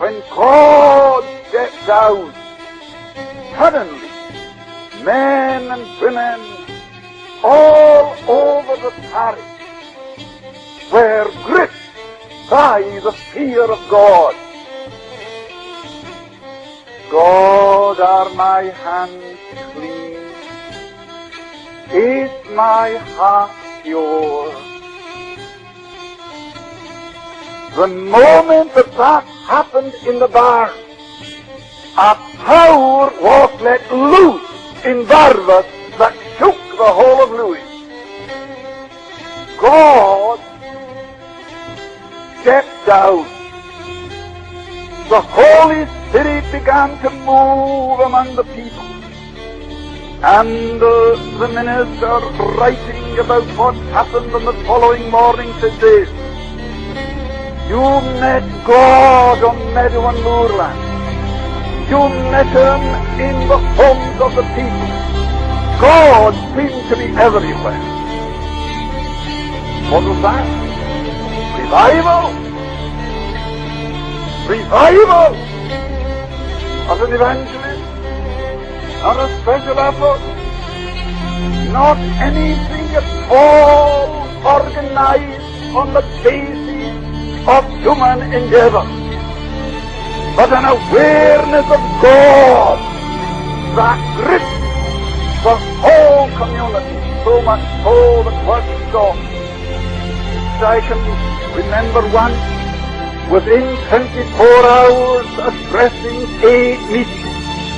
when God stepped out, suddenly men and women all over the parish were gripped by the fear of God. God, are my hands clean? Is my heart pure? The moment that happened in the barn, a power was let loose in Barnabas that shook the whole of Louis. God stepped out. The Holy Spirit began to move among the people. And the minister, writing about what happened on the following morning, said this: "You met God on meadow and moorland. You met Him in the homes of the people. God seemed to be everywhere." What was that? Revival. Revival of an evangelist, not a special effort, not anything at all organized on the basis of human endeavor, but an awareness of God that gripped the whole community, so much so that what we saw. I can remember once, within 24 hours, addressing 8 meetings,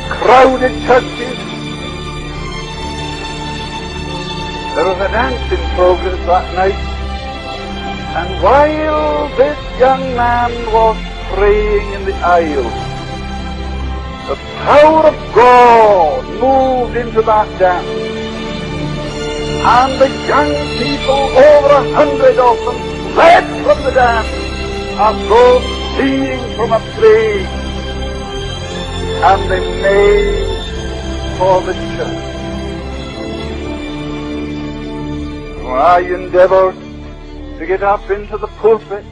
crowded churches. There was a dance in progress that night, and while this young man was praying in the aisle, the power of God moved into that dance. And the young people, over 100 of them, fled from the dance as though fleeing from a plague. And they made for the church. When I endeavored to get up into the pulpit,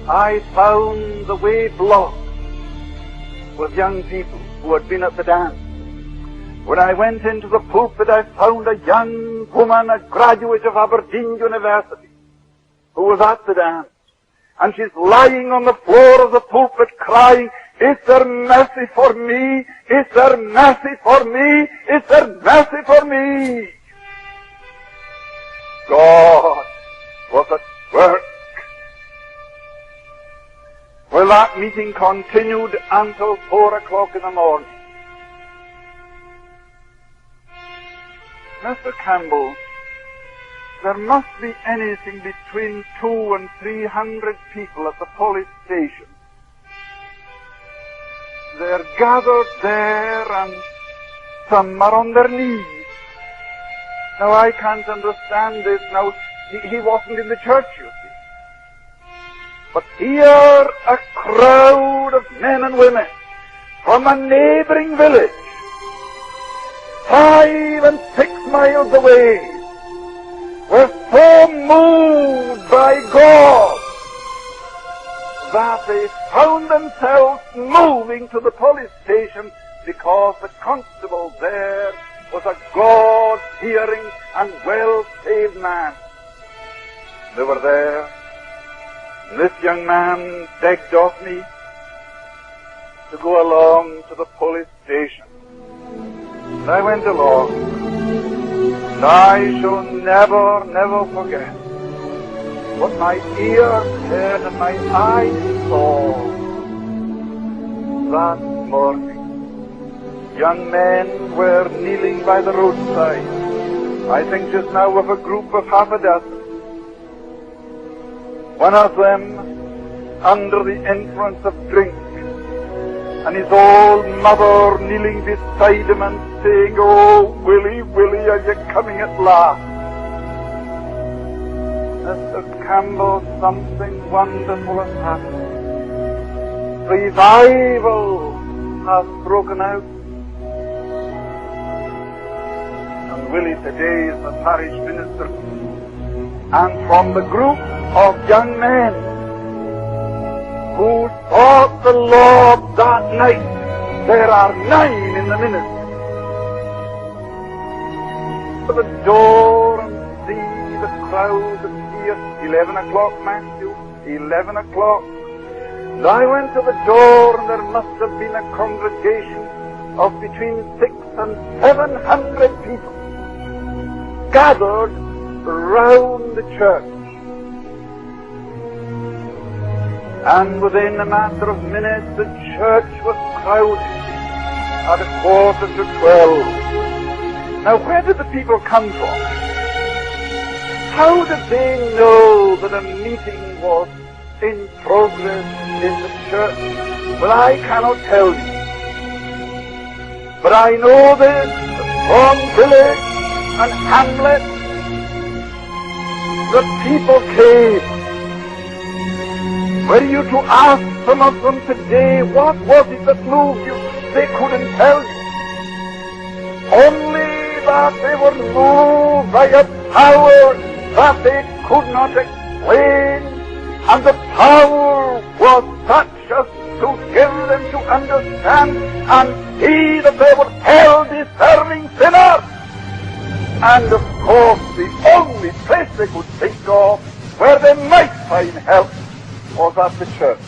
I found the way blocked with young people who had been at the dance. When I went into the pulpit, I found a young woman, a graduate of Aberdeen University, who was at the dance. And she's lying on the floor of the pulpit crying, "Is there mercy for me? Is there mercy for me? Is there mercy for me?" God was at work. Well, that meeting continued until 4 o'clock in the morning. Mr. Campbell, there must be anything between 200 and 300 people at the police station. They're gathered there and some are on their knees. Now, I can't understand this. Now, he wasn't in the church, you see. But here, a crowd of men and women from a neighboring village, 5 and 6 miles away, were so moved by God that they found themselves moving to the police station because the constable there was a God-fearing and well-saved man. They were there, and this young man begged of me to go along to the police station. And I went along, and I shall never, never forget what my ears heard and my eyes saw that morning. Young men were kneeling by the roadside. I think just now of a group of half a dozen. One of them under the influence of drink, and his old mother kneeling beside him and saying, "Oh, Willie, Willie, are you coming at last?" Mr. Campbell, something wonderful has happened. Revival has broken out. And Willie today is the parish minister. And from the group of young men who sought the Lord that night. There are 9 in the ministry. To the door and see the crowd appear. 11 o'clock, Matthew. 11 o'clock. And I went to the door, and there must have been a congregation of between 600 and 700 people gathered round the church. And within a matter of minutes, the church was crowded at 11:45. Now, where did the people come from? How did they know that a meeting was in progress in the church? Well, I cannot tell you. But I know this, that from village and hamlet, the people came. Were you to ask some of them today, what was it that moved you? They couldn't tell you. Only that they were moved by a power that they could not explain, and the power was such as to give them to understand and see that they were hell-deserving sinners. And of course, the only place they could think of where they might find help was at the church.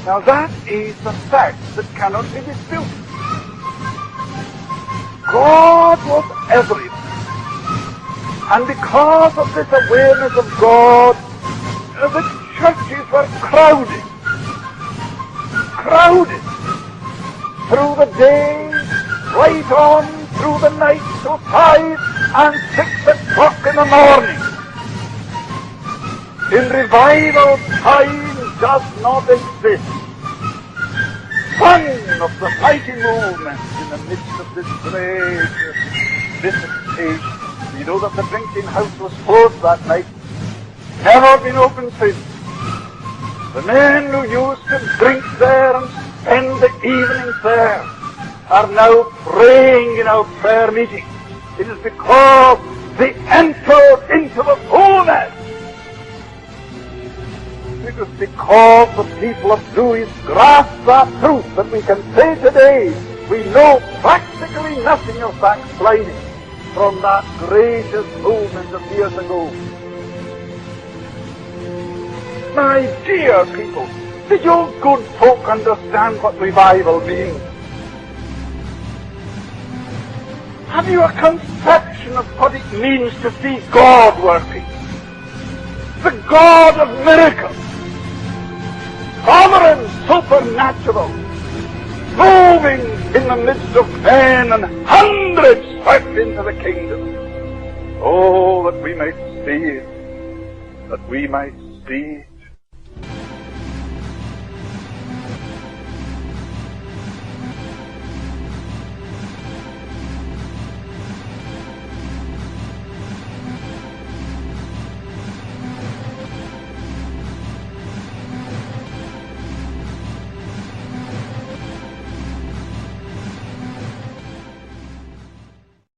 Now that is a fact that cannot be disputed. God was everywhere. And because of this awareness of God, the churches were crowded. Crowded. Through the day, right on through the night to 5 and 6 o'clock in the morning. In revival, time does not exist. One of the mighty movements in the midst of this great visitation. We know that the drinking house was closed that night. Never been opened since. The men who used to drink there and spend the evenings there are now praying in our prayer meetings. It is because they entered into the fullness. It is because the people of Lewis grasped that truth that we can say today we know practically nothing of backsliding from that gracious movement of years ago. My dear people, did you good folk understand what revival means? Have you a conception of what it means to see God working? The God of miracles, sovereign, supernatural, moving in the midst of men, and hundreds swept into the kingdom. Oh, that we might see it, that we might see